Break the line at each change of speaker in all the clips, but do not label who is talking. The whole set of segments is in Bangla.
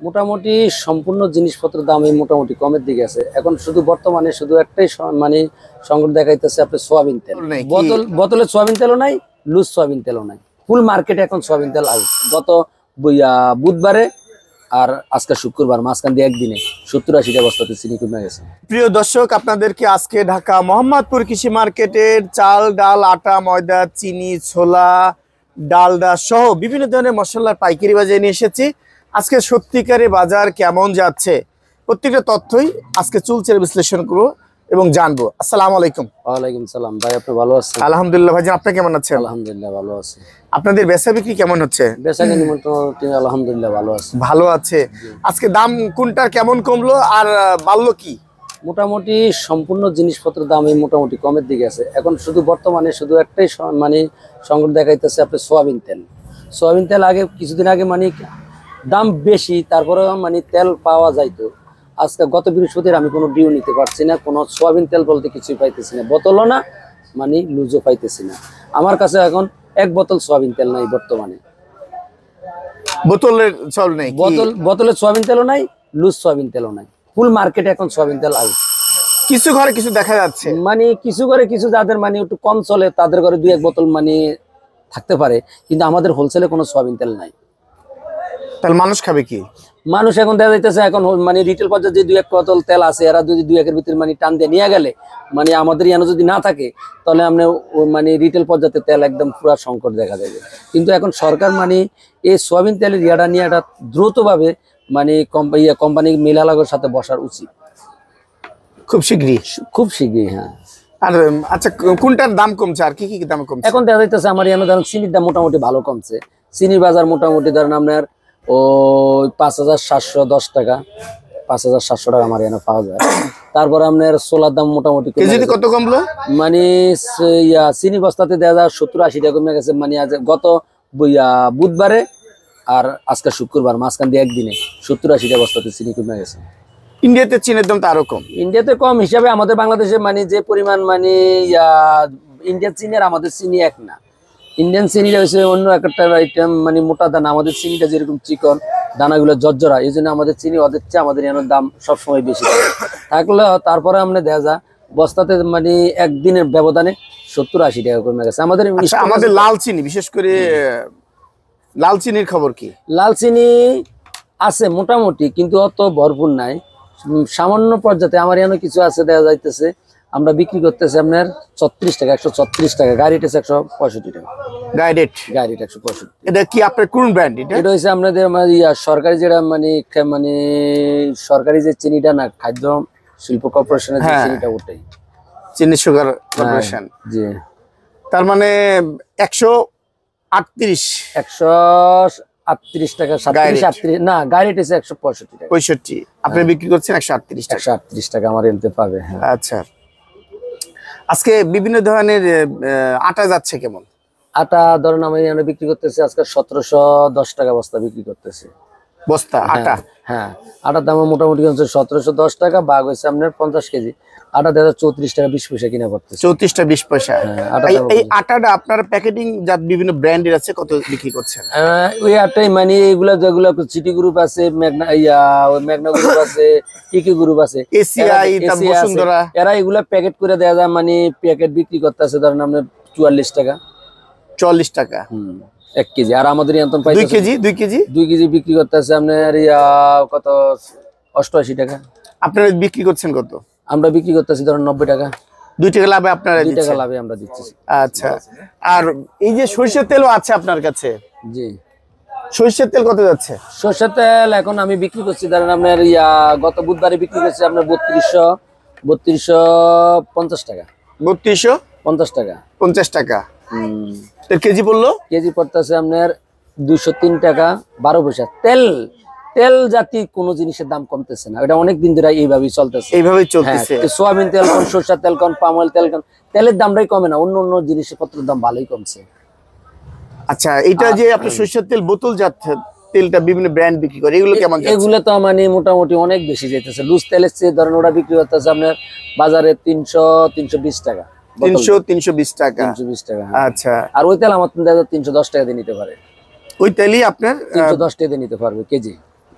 মোটামুটি সম্পূর্ণ জিনিসপত্রের দাম মোটামুটি কমের দিকে আছে। এখন শুধু বর্তমানে শুধু একটাই মানে সংকট দেখাইতেছে আপনার সোয়াবিন তেল। বোতলে সোয়াবিন তেলও নাই, লুজ সোয়াবিন তেলও নাই। ফুল মার্কেটে এখন সোয়াবিন তেল আউট। গত বুধবারে আর আজকে শুক্রবার মাঝখান দিয়ে একদিনে 70-80টা বস্তাতে চিনি কমে গেছে।
প্রিয় দর্শক, আপনাদেরকে আজকে ঢাকা মোহাম্মদপুর কৃষি মার্কেটের চাল, ডাল, আটা, ময়দা, চিনি, ছোলা, ডালডা সহ বিভিন্ন ধরনের মশলার পাইকারি বাজারে নিয়ে এসেছি। আজকে সত্যিকারে বাজার কেমন যাচ্ছে প্রত্যেকটা তথ্যই আজকে চুলচের বিশ্লেষণ করবো এবং জানবো। আসসালামু আলাইকুম।
ওয়ালাইকুম সালাম ভাই, আপনি ভালো আছেন?
আলহামদুলিল্লাহ ভাইজান, আপনি কেমন আছেন?
আলহামদুলিল্লাহ ভালো আছি।
আপনাদের বেচা বিক্রি কেমন হচ্ছে?
বেচা কিনি মোটামুটি আলহামদুলিল্লাহ ভালো আছে।
ভালো আছে। আজকে দাম কোনটার কেমন কমলো আর বাড়লো কি?
মোটামুটি সম্পূর্ণ জিনিসপত্রের দাম মোটামুটি কমের দিকে আছে। এখন শুধু বর্তমানে শুধু একটাই মানে সংকট দেখাইতেছে আপনার সোয়াবিন তেল। সোয়াবিন তেল আগে কিছুদিন আগে মানে দাম বেশি, তারপরে মানে তেল পাওয়া যাইতো। আজকে গত বৃহস্পতিবার আমি কোনো ডিউ নিতে পারছি না, কোনো সোয়াবিন তেল বলতে কিছুই পাইতেছি না, বোতলও না মানে লুজও পাইতেছি না। আমার কাছে এখন এক বোতল সোয়াবিন তেল নাই বর্তমানে।
বোতলের চল নেই,
বোতলে সোয়াবিন তেলও নাই, লুজ সোয়াবিন তেলও নাই। ফুল মার্কেটে এখন সোয়াবিন তেল আউট।
কিছু ঘরে কিছু দেখা যাচ্ছে,
মানে কিছু ঘরে কিছু যাদের মানে একটু কম চলে তাদের ঘরে 2-1 বোতল মানে থাকতে পারে, কিন্তু আমাদের হোলসেলে কোনো সোয়াবিন তেল নাই।
তাহলে মানুষ খাবে কি?
মানুষ এখন দেখা যাইতেছে এখন মানে রিটেল পর্যায়ে যে 2-1 বোতল তেল আছে, এরা যদি 2-1-এর ভিতরে মানে টান দিয়ে নিয়ে গেলে মানে আমাদের ইয়ানো যদি না থাকে তাহলে আমরা মানে রিটেল পর্যায়ে তেল একদম পুরো সংকট দেখা যাবে। কিন্তু এখন সরকার মানে এই সোয়াবিন তেলের ইয়াটা নিয়ে একটা দ্রুতভাবে মানে কোম্পানি মিলালাগের সাথে বসার উচিত
খুব শীঘ্রই,
খুব শীঘ্রই। হ্যাঁ।
আর আচ্ছা, কোনটার দাম কমছে আর কি কি দাম কমছে?
এখন দেখা যাইতেছে আমার ইয়ানো ধরেন চিনির দাম মোটামুটি ভালো কমছে। চিনির বাজার মোটামুটি ধরেন আপনার ওই 5710 টাকা, 5700 টাকা আমার এখানে পাওয়া যায়। তারপরে আপনার সোলার দাম মোটামুটি
কেজিতে কত কমলো?
মানে চিনি বস্তাতে দেখা যায় 70-80 টাকা কমে গেছে। মানে আজ গত বুধবারে আর আজকে শুক্রবার মাঝখান দিয়ে একদিনে 70-80টা বস্তাতে চিনি কমে গেছে।
ইন্ডিয়াতে চিনির দাম তো আরো কম।
ইন্ডিয়াতে কম হিসাবে আমাদের বাংলাদেশে মানে যে পরিমাণ মানে ইন্ডিয়ান চিনি আর আমাদের চিনি এক না। ইন্ডিয়ান চিনিটা হচ্ছে অন্য একটা আইটেম, মানে মোটা দানা। আমাদের চিনিটা যেরকম চিকন, দানাগুলো জর্জরা, এই জন্য আমাদের চিনি ওদের চেয়ে আমাদের এখানে দাম সবসময় বেশি থাকলেও তারপরে আমরা দেখা যায় বস্তাতে মানে একদিনের ব্যবধানে 70-80 টাকা কমে গেছে আমাদের।
আমাদের লাল চিনি, বিশেষ করে লাল চিনির খবর কি?
লাল চিনি আছে মোটামুটি, কিন্তু অত ভরপুর নাই, সামান্য পর্যায়ে। আমার এখানে কিছু আছে দেখা যাইতেছে, আমরা বিক্রি করতেছি আপনার 34 টাকা, 134 টাকা। গাড়ি টেস 165 টাকা
গাইডেড,
গাড়ি 165।
এটা কি আপনার কোন ব্র্যান্ড?
এটা হচ্ছে আপনাদের সরকারি যেটা মানে মানে সরকারি যে চিনিটা না, খাদ্য শিল্প কর্পোরেশনের যে চিনিটা, ওটাই
চিনি সুগার কর্পোরেশন।
জি।
তার মানে 138
টাকা, 37-38 না, গাড়ি টেস 165 টাকা,
65। আপনি বিক্রি করছেন 138 টাকা।
138 টাকা আমার এনতে পাবে।
আচ্ছা, আজকে বিভিন্ন ধরনের আটা যাচ্ছে কেমন?
আটা ধরেন আমি এখানে বিক্রি করতেছি আজকে 1710 টাকা বস্তা বিক্রি করতেছি।
বস্তা আটা?
হ্যাঁ, আটার দাম মোটামুটি হচ্ছে 1710 টাকা। বাঘ হয়েছে আপনার 50 কেজি। আটা দেখা 34 টাকা 20 পয়সা কিনা পড়তেছে।
34 টাকা 20 পয়সা। এই আটাটা আপনার প্যাকেটিং যা বিভিন্ন ব্র্যান্ডের আছে, কত বিক্রি করছেন?
ওই আটাই মানে এগুলা যেগুলো সিটি গ্রুপ আছে, মেঘনা মেঘনা গ্রুপ আছে, টিকি গ্রুপ আছে,
এসিআই, বসুন্ধরা,
এরা এগুলা প্যাকেট করে দেয়া যায়। মানে প্যাকেট বিক্রি করতেছে ধরেন আপনার 44 টাকা,
40 টাকা
1 কেজি। আর আমাদের ইয়ান্তন
2 কেজি
বিক্রি করতেছে আপনার কত 88 টাকা।
আপনারা বিক্রি করছেন কত?
আমরা বিক্রি করতেছি ধরেন 90 টাকা।
2 টাকা লাভে আপনারা
2 টাকা লাভে আমরা দিচ্ছি।
আচ্ছা, আর এই যে সরিষার তেলও আছে আপনার কাছে?
জি।
সরিষার তেল কত যাচ্ছে?
সরিষার তেল এখন আমি বিক্রি করছি ধরেন আপনার গত বুধবারে বিক্রি করছি আপনার 3250 টাকা।
3250
টাকা,
50 টাকা। কেজি পড়লো?
কেজি পড়তেছে আপনার 203 টাকা 12 পয়সা। তেল জাতীয় কোনো জিনিসের দাম কমতেছে না, এটা অনেক দিন ধরে এইভাবেই চলতেছে। সোয়াবিন তেল কোন, সরষের তেল কোন, পাম অয়েল তেল কোন, তেলের দামটাই কমে না, অন্য জিনিসপত্রের দাম ভালোই কমছে।
আচ্ছা, এটা যে আপনি সরষের তেল বোতল জাত তেলটা বিভিন্ন ব্র্যান্ড বিক্রি করে, এগুলো কেমন যাচ্ছে?
এগুলো তো মানে মোটামুটি অনেক বেশি যাইতেছে। লুজ তেলের চেয়ে ধরেন ওরা বিক্রি করতেছে আপনার বাজারে 300-320 টাকা।
300-320 টাকা।
320 টাকা।
আচ্ছা,
আর ওই তেল আমার 310 টাকা দিয়ে নিতে পারে।
ওই তেলই আপনার
310 টাকা দিয়ে নিতে পারবে কেজি।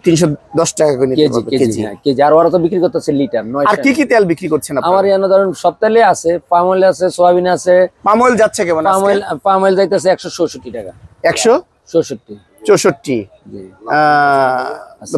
310 টাকা করে নিতে পারবে কেজি।
হ্যাঁ কেজি। আর ওরা তো বিক্রি করতেছে লিটার 900।
আর কি তেল বিক্রি করছেন আপনারা?
আমার এখানে ধরেন সব তেলে আছে, পাম অয়েল আছে, সোয়াবিন আছে।
পাম অয়েল যাচ্ছে কেমন আজকে?
পাম অয়েল যাইতেছে 164 টাকা।
164
জি।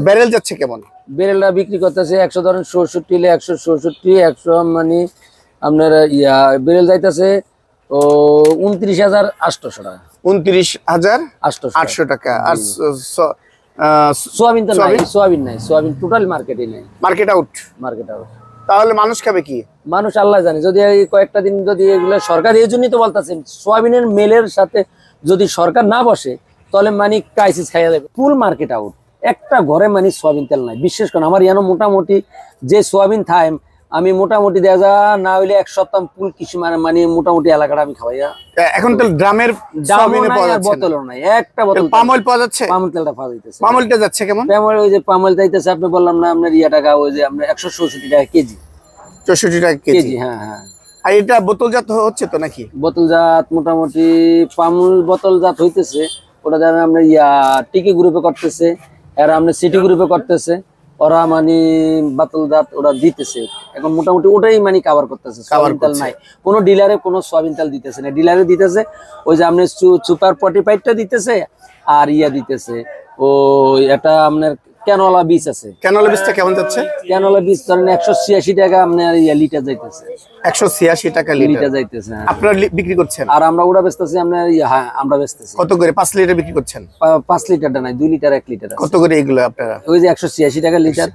ব্যারেল যাচ্ছে কেমন?
বেরেলটা বিক্রি করতেছে 100 ধরেন 64 হলে 164 100 মানে আপনার বেরেল যাইতেছে ও 29,800 টাকা।
29,800 টাকা। আর
সোয়াবিন তো নাই, সোয়াবিন নাই, সোয়াবিন টোটাল মার্কেটে নাই,
মার্কেট আউট। তাহলে মানুষ খাবে কি?
মানুষ আল্লাহ জানে। যদি এই কয়েকটা দিন যদি এগুলো সরকার, এই জন্যই তো বলতেছে সোয়াবিনের মেলের সাথে যদি সরকার না বসে তাহলে মানে ক্রাইসিস খাইয়া যাবে। ফুল মার্কেট আউট, একটা ঘরে মানে সোয়াবিন তেল নাই। বিশেষ করে আমার ইয়ানো মোটামুটি যে সোয়াবিন থাই আমি মোটামুটি দেখা যা না হইলে এক সপ্তাহ ফুল কিছু মানে মোটামুটি এলাকাটা আমি খাওয়াইয়া।
এখন তো ড্রামের সোয়াবিনে পাওয়া যাচ্ছে,
বোতলও নাই, একটা বোতল।
পাম অয়েল পাওয়া যাচ্ছে?
পাম তেলটা পাওয়া যাইতেছে।
পাম অয়েলটা যাচ্ছে কেমন?
পাম অয়েল ওই যে পাম অয়েল যাইতেছে আপনি বললাম না আপনার টাকা, ওই যে আপনার 164 টাকা কেজি।
64 টাকা কেজি।
হ্যাঁ হ্যাঁ।
আর এটা বোতলজাত হচ্ছে তো নাকি?
বোতলজাত মোটামুটি পাম বোতলজাত হইতেছে। ওটা জানেন আপনার টিকি গ্রুপে করতেছে, আর আপনার সিটি গ্রুপে করতেছে। ওরা মানে বোতলজাত ওরা দিতেছে এখন মোটামুটি ওটাই মানে কভার করতেছে। সোয়াবিন তেল নাই, কোনো ডিলারে কোনো সোয়াবিন তেল দিতেছে না। ডিলারে দিতেছে ওই যে আপনার সুপার 45টা দিতেছে, আর দিতেছে ওই একটা আপনার ক্যানোলা বীজ আছে।
ক্যানোলা বীজটা কেমন যাচ্ছে?
ক্যানোলা বীজ ধরেন 186 টাকা আপনার লিটার যাইতেছে।
186 টাকা লিটার
যাইতেছে।
আপনারা বিক্রি করছেন?
আর আমরা ওটা বেচতেছি আপনার হ্যাঁ আমরা বেচতেছি।
কত করে? 5 লিটার বিক্রি করছেন?
5 লিটারটা নাই, 2 লিটার 1 লিটার।
কত করে এগুলো আপনারা?
ওই যে 186 টাকা লিটার।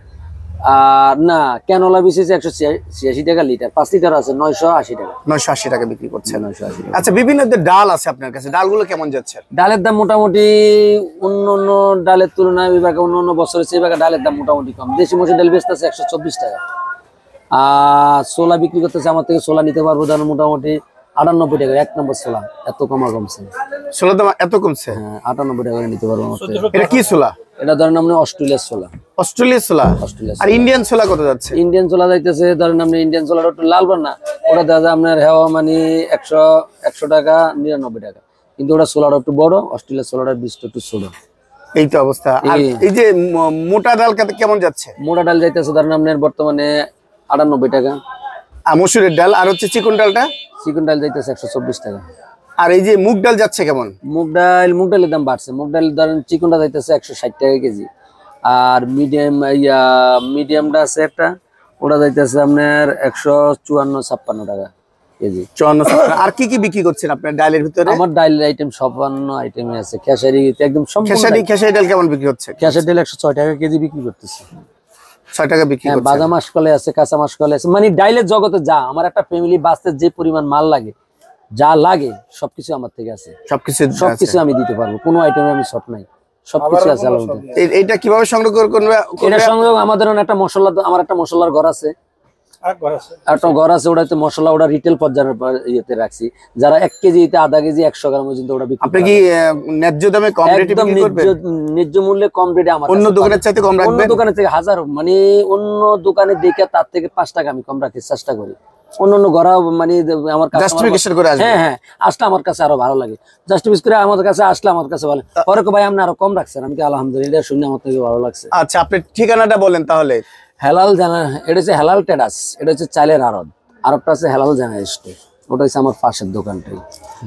আর না ক্যানোলা বীজ 186 টাকা লিটার। 5 লিটার আছে 980 টাকা।
980 টাকা বিক্রি করছেন।
980 টাকা।
আচ্ছা, বিভিন্ন ডাল আছে আপনার কাছে, ডালগুলো কেমন যাচ্ছে?
ডালের দাম মোটামুটি অন্য ডালের তুলনায় বিভাগে অন্য বছরের চেয়ে ডালের দাম মোটামুটি কম। দেশি মসুর ডাল বেচতেছে 124 টাকা। আর ছোলা বিক্রি করতেছে আমার থেকে, ছোলা নিতে পারবো ধরেন মোটামুটি 98 টাকা। 1 নম্বর ছোলা এত কমছে।
ছোলার দাম এত কমছে?
হ্যাঁ 98 টাকা করে নিতে পারবো।
এটা কি ছোলা?
এটা ধরেন আপনি অস্ট্রেলিয়ার ছোলা।
অস্ট্রেলিয়ার ছোলা? আর ইন্ডিয়ান ছোলা কত যাচ্ছে?
ইন্ডিয়ান ছোলা যাইতেছে ধরেন আপনি ইন্ডিয়ান ছোলাটা একটু লাল না, ওটা দেখা যায় আপনার হেওয়া মানে 100 টাকা 99 টাকা। কিন্তু ওটা ছোলাটা একটু বড়, অস্ট্রেলিয়ার ছোলাটার বীজটা একটু ছোট।
এই তো অবস্থা। আর এই যে মোটা ডাল কেমন যাচ্ছে?
মোটা ডাল যাইতেছে ধরেন আপনার বর্তমানে 98 টাকা।
আর মসুরের ডাল আর হচ্ছে চিকন ডালটা?
চিকন ডাল যাইতেছে 124 টাকা।
আর এই যে মুগ ডাল যাচ্ছে কেমন?
মুগ ডালের দাম বাড়ছে। মুগ ডাল ধরেন চিকনটা যাইতেছে 160 টাকা কেজি। আর মিডিয়ামটা আছে একটা, ওটা যাইতেছে আপনার 154-56 টাকা কেজি।
54। আর কি কি বিক্রি করছেন আপনার ডালের ভিতরে?
আমার ডাল আইটেম সব আইটেমে আছে। খেসারি একদম
খেসারি ডাল কেমন বিক্রি হচ্ছে?
খেসারি ডাল 106 টাকা কেজি বিক্রি করতেছে।
6 টাকা বিক্রি করছে।
বাদাম মাসকলাই আছে, কাঁচা মাসকলাই আছে। মানে ডাইলের জগতে যা আমার একটা ফ্যামিলি বাঁচতে যে পরিমাণ মাল লাগে, যা লাগে সবকিছু আমার থেকে আছে। সবকিছু আমি দিতে পারবো, কোনো আইটেমে আমি শর্ট নাই, সবকিছু আছে।
এটা কিভাবে সংগ্রহ করবে?
এটা সংগ্রহ আমাদের একটা মশলা, আমার একটা মশলার ঘর আছে, একটা ঘর আছে। ওটাতে মশলা ওটা রিটেল পর্যায়ের ইয়েতে রাখছি। যারা 1 কেজিতে, আধা কেজি, 100 গ্রাম পর্যন্ত ওটা বিক্রি।
আপনি কি ন্যায্য দামে কম রেটে বিক্রি করবেন?
ন্যায্য মূল্যে কম রেটে। আমার
অন্য দোকানের চাইতে কম রাখবেন?
অন্য দোকানের থেকে হাজার, মানে অন্য দোকানে দেখে তার থেকে 5 টাকা আমি কম রাখার চেষ্টা করি। অন্য ঘরা মানে আমার কাছে
জাস্টিফিকেশন করে আসবে।
হ্যাঁ আসলে আমার কাছে আরো ভালো লাগে। জাস্টিফিকেশন করে আমাদের কাছে আসলে আমার কাছে ভালো। পরে ভাই আপনি আরো কম রাখছেন, আমি কি আলহামদুলিল্লাহ শুনে আমার থেকে ভালো লাগছে।
আচ্ছা, আপনি ঠিকানাটা বলেন তাহলে।
হেলাল জানা, এটা হচ্ছে হেলাল ট্রেডার্স, এটা হচ্ছে চালের আড়ত। আরেকটা আছে হেলাল জানা স্টোর, ওটা হচ্ছে আমার পাশের দোকানটাই।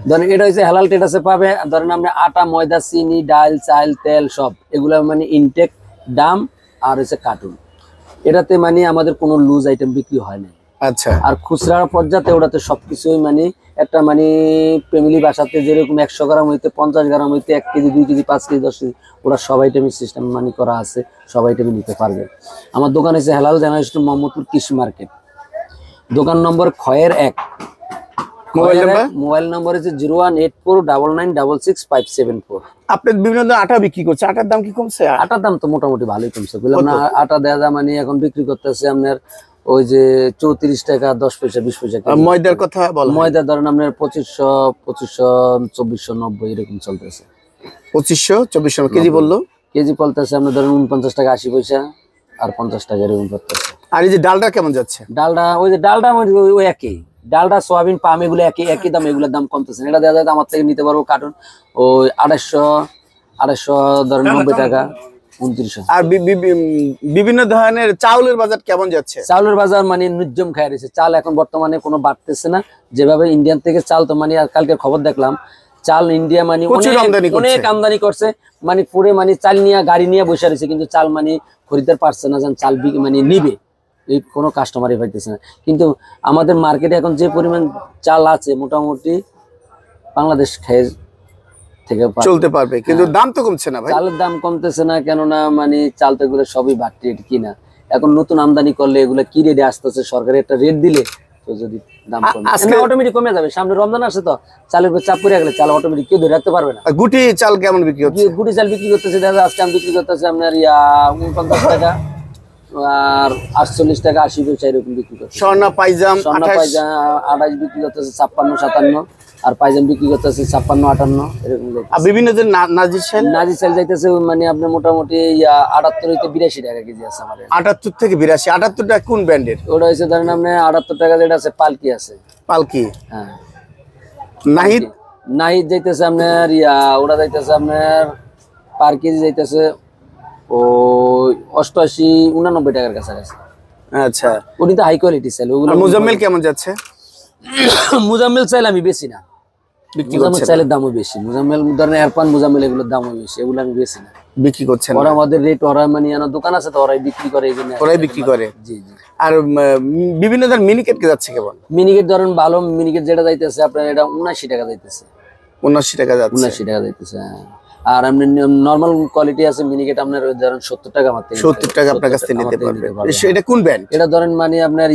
ধরেন এটা হচ্ছে হেলাল ট্রেডার্সে পাবে ধরেন আপনি আটা, ময়দা, চিনি, ডাল, চাল, তেল সব এগুলো মানে ইনটেক দাম আর হচ্ছে কার্টুন। এটাতে মানে আমাদের কোনো লুজ আইটেম বিক্রি হয় না।
আচ্ছা।
আর খুচরা পর্যায়ে ওটাতে সবকিছুই মানে একটা মানে ফ্যামিলি বাসাতে যেরকম 100 গ্রাম হইতে 50 গ্রাম হইতে 1 কেজি, 2 কেজি, 5 কেজি, 10 কেজি ওরা সব আইটেমের সিস্টেম মানে করা আছে, সব আইটেমে নিতে পারবে। আমার দোকান আছে হেলাল জার্নালিস্ট, মোহাম্মদপুর কৃষি মার্কেট। দোকান নম্বর খয়ের 1। মোবাইল নম্বর হচ্ছে 01849966574।
আপনি বিভিন্ন আটা বিক্রি করছে, আটার দাম কি কমছে?
আটার দাম তো মোটামুটি ভালোই কমছে, বললাম না। আটা দেওয়া মানে এখন বিক্রি করতেছে আপনার ওই যে 34 টাকা 10 পয়সা 20 পয়সা।
ময়দার কথা বল।
ময়দা ধরেন আপনার 2500, 2490 এরকম চলতেছে।
2500, 2400 কেজি বললো।
কেজি পড়তেছে আপনার ধরেন 49 টাকা 80 পয়সা আর 50 টাকা এরকম পড়তেছে।
আর এই যে ডালটা কেমন যাচ্ছে?
ডালটা ওই যে ডালটা ওই একই ডালটা, সোয়াবিন, পাম এগুলো একই দাম, এগুলোর দাম কমতেছে। এটা দেওয়া যায় আমার থেকে নিতে পারবো কার্টুন ওই 250 ধরেন 90 টাকা। 2900।
আর বিভিন্ন ধরনের চাউলের বাজার কেমন যাচ্ছে?
চাউলের বাজার মানে নির্জম খায় রয়েছে। চাল এখন বর্তমানে কোনো বাড়তেছে না, যেভাবে ইন্ডিয়ান থেকে চাল তো মানে আর কালকে খবর দেখলাম চাল ইন্ডিয়া মানে অনেক আমদানি করছে, মানে পুরে মানে চাল নিয়ে গাড়ি নিয়ে বসে রয়েছে, কিন্তু চাল মানে খরিদ্দার পারছে না যেন চাল মানে নিবে, এই কোনো কাস্টমারই পাইতেছে না। কিন্তু আমাদের মার্কেটে এখন যে পরিমাণ চাল আছে মোটামুটি বাংলাদেশ খেয়ে থেকে
চলতে পারবে, কিন্তু দাম তো কমছে না ভাই।
চালের দাম কমতেছে না কেননা মানে চাল তো এগুলো সবই বাড়তি রেট কিনা, এখন নতুন আমদানি করলে এগুলো কি রেটে আসতেছে, সরকারের একটা রেট দিলে তো যদি দাম কমে অটোমেটিক কমে যাবে। সামনে রমজান আসে তো চালের উপর চাপ পড়ে গেলে চাল অটোমেটিক কেউ ধরে রাখতে পারবে না।
গুটি চাল কেমন বিক্রি হচ্ছে?
গুটি চাল বিক্রি করতেছে দাদা আজকে আমি বিক্রি করতেছি আপনার 49 টাকা আর 48 টাকা 80 পয়সা এরকম বিক্রি করতেছে।
স্বর্ণা পাইজাম
28 বিক্রি করতেছে 56 57, আর পাইজাম বিক্রি করতেছে 56 58 এরকম।
আর বিভিন্ন যে নাজির
চাল যাইতেছে মানে আপনার মোটামুটি 78 হইতে 82 টাকা কেজি আছে আমার।
78 থেকে 82। 78 টাকা কোন ব্র্যান্ডের?
ওটা হচ্ছে ধরেন আপনি 78 টাকা যেটা আছে পালকি আছে।
পালকি,
হ্যাঁ।
নাহিদ
যাইতেছে আপনার ওটা যাইতেছে আপনার পার কেজি যাইতেছে ও 88 89 টাকার কাছাকাছি।
আচ্ছা,
উনি তো হাই কোয়ালিটি চাল। ওগুলো
মুজাম্মেল কেমন যাচ্ছে?
মুজাম্মেল চাল আমি বেশি না, মুজাম্মেল চালের দামও বেশি। মুজাম্মেল ধরেন এরপান মুজাম্মেল এগুলোর দামও বেশি, এগুলো আমি বেশি না,
বিক্রি করছেন।
ওরা আমাদের রেট ওরা মানে দোকান আছে তো ওরাই বিক্রি করে, এই জন্য
ওরাই বিক্রি করে।
জি জি।
আর বিভিন্ন ধরনের মিনিকেট কে যাচ্ছে কেমন?
মিনিকেট ধরেন ভালো মিনিকেট যেটা যাইতেছে আপনার এটা 79 টাকা যাইতেছে।
79 টাকা যাচ্ছে।
79 টাকা যাইতেছে। আর আপনি নরমাল কোয়ালিটি আছে মিনিকেট আপনার ধরেন 70 টাকা মাত্র।
70 টাকা আপনার কাছ থেকে নিতে পারবে। এটা কোন ব্র্যান্ড?
এটা ধরেন মানে আপনার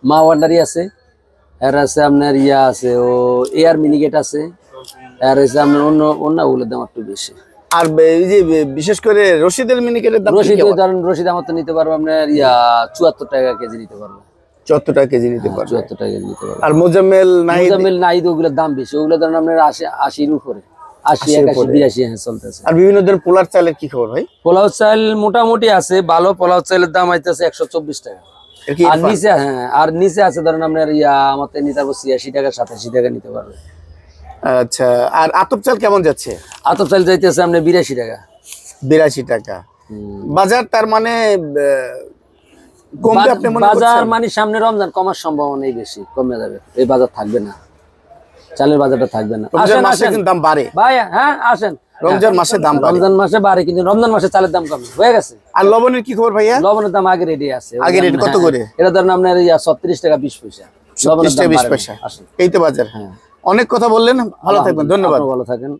মা ওয়ান্ডারি আছে, এর আছে আপনার আছে ও এয়ার মিনিকেট আছে, আর আছে আপনার অন্য ওগুলোর দাম একটু বেশি।
আর এই যে বিশেষ করে রশিদের মিনিকেটের দাম
ধরেন রশিদ আমার তো নিতে পারবো আপনার 74 টাকা কেজি নিতে পারবো।
74 টাকা কেজি নিতে পারবে।
74 টাকা কেজি নিতে পারবো।
আর মুজাম্মেল
নাহিদ ওগুলোর দাম বেশি, ওগুলো ধরেন আপনার 80 এর উপরে, 80 81 82 হ্যাঁ চলতেছে।
আর বিভিন্ন ধরনের পোলার চালের কি খবর ভাই?
পোলাও চাল মোটামুটি আছে ভালো, পোলাও চালের দাম আইতেছে 124 টাকা। আর নিচে আর নিচে আছে ধরেন আপনার আমার তো নিতে পারবো 86 টাকা 87 টাকা নিতে পারবে।
আচ্ছা, আর আতপ চাল কেমন যাচ্ছে?
আতপ চাল যাইতেছে আপনার 82 টাকা।
82 টাকা বাজার, তার মানে কমবে আপনি মনে করছেন?
বাজার মানে সামনে রমজান কমার সম্ভাবনাই বেশি, কমে যাবে, এই বাজার থাকবে না, চালের বাজারটা থাকবে না।
রমজান মাসে কিন্তু দাম বাড়ে
ভাই, হ্যাঁ আসেন।
রমজান মাসে দাম বাড়ে,
রমজান মাসে বাড়ে, কিন্তু রমজান মাসে চালের দাম কমে হয়ে গেছে।
আর লবণের কি খবর ভাইয়া?
লবণের দাম আগে রেডি আছে।
আগে রেডি কত করে?
এটা ধরেন আপনার 36 টাকা 20 পয়সা।
36 টাকা 20 পয়সা, এই তো বাজার।
হ্যাঁ,
অনেক কথা বললেন, ভালো থাকবেন, ধন্যবাদ।
ভালো থাকেন।